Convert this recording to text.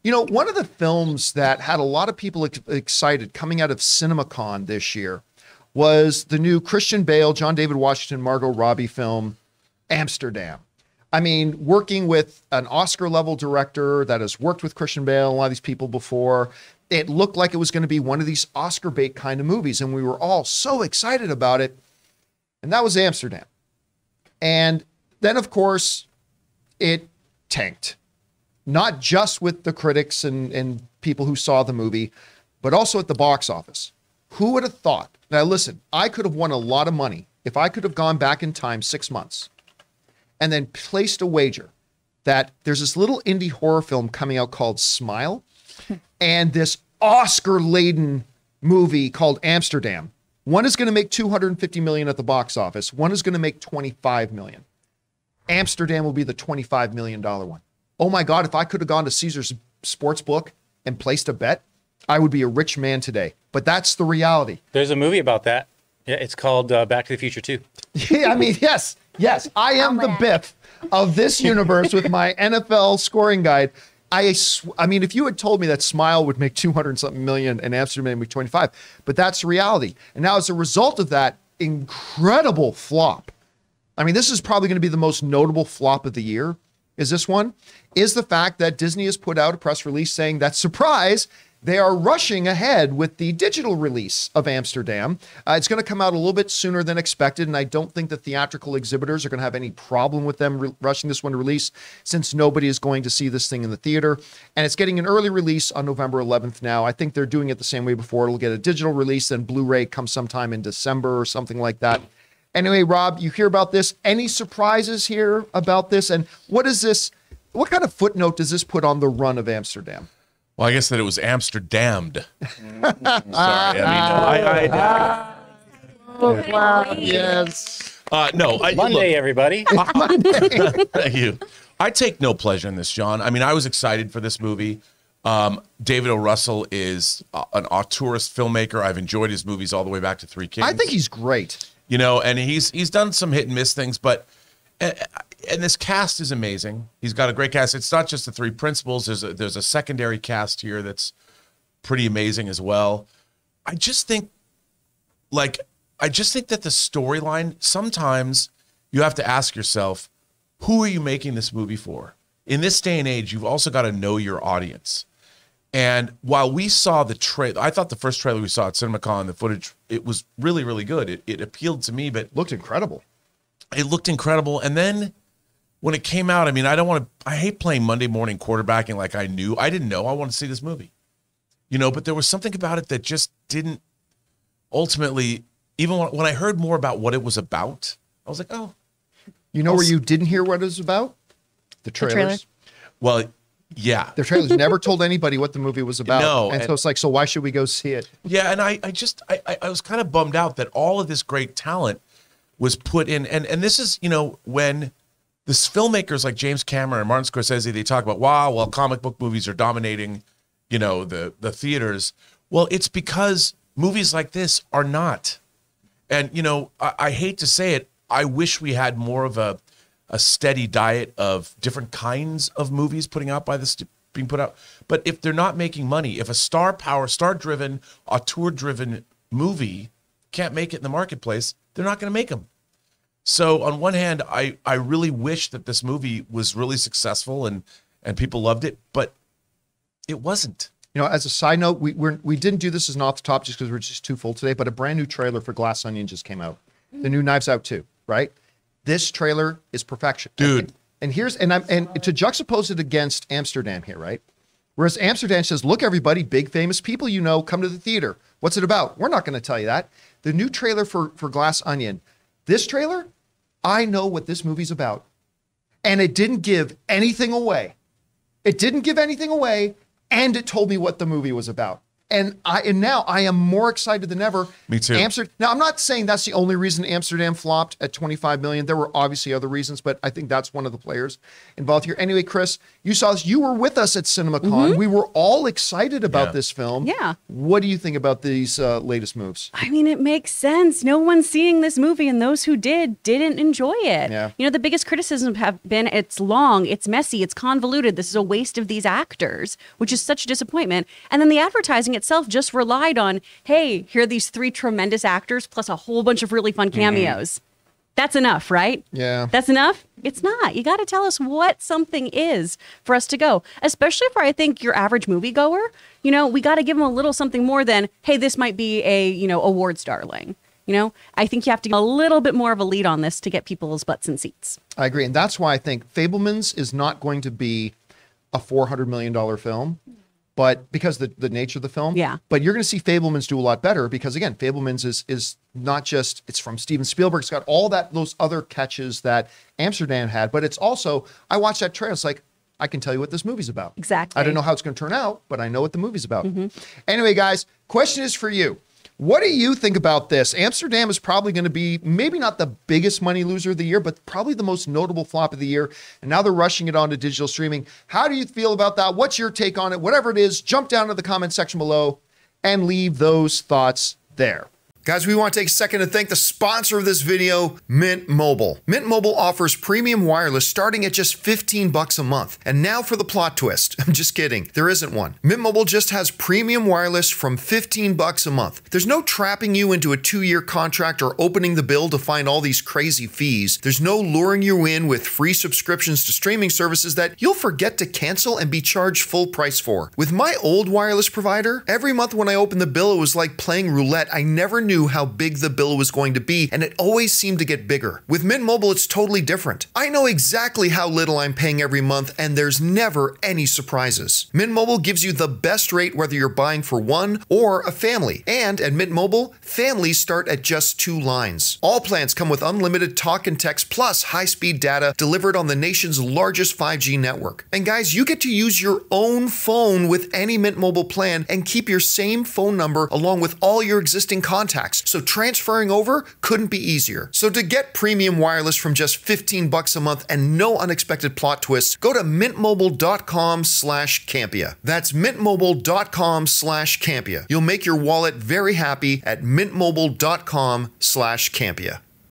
You know, one of the films that had a lot of people excited coming out of CinemaCon this year was the new Christian Bale, John David Washington, Margot Robbie film, Amsterdam. I mean, working with an Oscar-level director that has worked with Christian Bale and a lot of these people before, it looked like it was going to be one of these Oscar bait kind of movies, and we were all so excited about it. And that was Amsterdam. And then, of course, it tanked. Not just with the critics and people who saw the movie, but also at the box office. Who would have thought? Now, listen, I could have won a lot of money if I could have gone back in time 6 months and then placed a wager that there's this little indie horror film coming out called Smile and this Oscar-laden movie called Amsterdam. One is going to make $250 million at the box office. One is going to make $25 million. Amsterdam will be the $25 million one. Oh my God, if I could have gone to Caesar's Sportsbook and placed a bet, I would be a rich man today. But that's the reality. There's a movie about that. Yeah, it's called Back to the Future 2. Yeah, I mean, yes. I am the Biff of this universe with my NFL scoring guide. I mean, if you had told me that Smile would make 200-something million and Amsterdam would make 25, but that's the reality. And now as a result of that incredible flop, I mean, this is probably going to be the most notable flop of the year. Is this one? Is the fact that Disney has put out a press release saying that, surprise, they are rushing ahead with the digital release of Amsterdam. It's going to come out a little bit sooner than expected, and I don't think the theatrical exhibitors are going to have any problem with them rushing this one to release, since nobody is going to see this thing in the theater. And it's getting an early release on November 11th now. I think they're doing it the same way before. It'll get a digital release, then Blu-ray comes sometime in December or something like that. Anyway, Rob, you hear about this. Any surprises here about this? And what is this? What kind of footnote does this put on the run of Amsterdam? Well, I guess that it was Amsterdammed. Sorry, I mean, wow. Yes. No. Monday, everybody. Thank you. I take no pleasure in this, John. I mean, I was excited for this movie. David O. Russell is an auteurist filmmaker. I've enjoyed his movies all the way back to Three Kings. I think he's great. You know, and he's done some hit and miss things, but and this cast is amazing. He's got a great cast. It's not just the three principals. There's a secondary cast here that's pretty amazing as well. I just think that the storyline, sometimes you have to ask yourself, who are you making this movie for? In this day and age, you've also got to know your audience. And while we saw the trailer, I thought the first trailer we saw at CinemaCon, the footage, it was really, really good. It appealed to me, but looked incredible. It looked incredible. And then when it came out, I mean, I hate playing Monday morning quarterbacking like I didn't know I wanted to see this movie. You know, but there was something about it that just didn't ultimately, even when I heard more about what it was about, I was like, oh. You know where you didn't hear what it was about? The trailers. Well, yeah. The trailers never told anybody what the movie was about. No. And so it's like, so why should we go see it? Yeah, and I was kind of bummed out that all of this great talent was put in. And this is, you know, when this filmmakers like James Cameron and Martin Scorsese, they talk about, wow, well, comic book movies are dominating, you know, the theaters. Well, it's because movies like this are not. And, you know, I hate to say it, I wish we had more of a steady diet of different kinds of movies being put out. But if they're not making money, if a star-driven, auteur-driven movie can't make it in the marketplace, they're not going to make them. So on one hand, I really wish that this movie was really successful and people loved it, but it wasn't. You know, as a side note, we didn't do this as an off the top just because we're just too full today, but a brand new trailer for Glass Onion just came out. The new Knives Out 2, right? This trailer is perfection. Dude. And to juxtapose it against Amsterdam here, right? Whereas Amsterdam says, look, everybody, big famous people you know, come to the theater. What's it about? We're not going to tell you that. The new trailer for Glass Onion, this trailer, I know what this movie's about. And it didn't give anything away. It didn't give anything away, and it told me what the movie was about. And now I am more excited than ever. Me too. Now, I'm not saying that's the only reason Amsterdam flopped at 25 million. There were obviously other reasons, but I think that's one of the players involved here. Anyway, Chris, you saw this. You were with us at CinemaCon. We were all excited about this film. Yeah. What do you think about these latest moves? I mean, it makes sense. No one's seeing this movie, and those who didn't enjoy it. Yeah. You know, the biggest criticisms have been it's long, it's messy, it's convoluted. This is a waste of these actors, which is such a disappointment. And then the advertising itself just relied on, hey, here are these 3 tremendous actors plus a whole bunch of really fun cameos. That's enough, right? Yeah. That's enough? It's not. You got to tell us what something is for us to go, especially for, I think, your average moviegoer. You know, we got to give them a little something more than, hey, this might be a, awards darling. You know, I think you have to get a little bit more of a lead on this to get people's butts in seats. I agree. And that's why I think Fabelmans is not going to be a $400 million film. But because the nature of the film, yeah. But you're going to see Fabelmans do a lot better because again, Fabelmans is not just it's from Steven Spielberg. It's got all those other catches that Amsterdam had, but it's also I watched that trailer. It's like I can tell you what this movie's about. Exactly. I don't know how it's going to turn out, but I know what the movie's about. Anyway, guys, question is for you. What do you think about this? Amsterdam is probably going to be maybe not the biggest money loser of the year, but probably the most notable flop of the year. And now they're rushing it onto digital streaming. How do you feel about that? What's your take on it? Whatever it is, jump down to the comment section below and leave those thoughts there. Guys, we want to take a second to thank the sponsor of this video, Mint Mobile. Mint Mobile offers premium wireless starting at just $15 a month. And now for the plot twist. I'm just kidding. There isn't one. Mint Mobile just has premium wireless from $15 a month. There's no trapping you into a 2-year contract or opening the bill to find all these crazy fees. There's no luring you in with free subscriptions to streaming services that you'll forget to cancel and be charged full price for. With my old wireless provider, every month when I opened the bill, it was like playing roulette. I never knew how big the bill was going to be, and it always seemed to get bigger. With Mint Mobile, it's totally different. I know exactly how little I'm paying every month, and there's never any surprises. Mint Mobile gives you the best rate whether you're buying for one or a family. And at Mint Mobile, families start at just 2 lines. All plans come with unlimited talk and text plus high-speed data delivered on the nation's largest 5G network. And guys, you get to use your own phone with any Mint Mobile plan and keep your same phone number along with all your existing contacts. So transferring over couldn't be easier. So to get premium wireless from just $15 a month and no unexpected plot twists, go to mintmobile.com/Campea. That's mintmobile.com/Campea. You'll make your wallet very happy at mintmobile.com/Campea.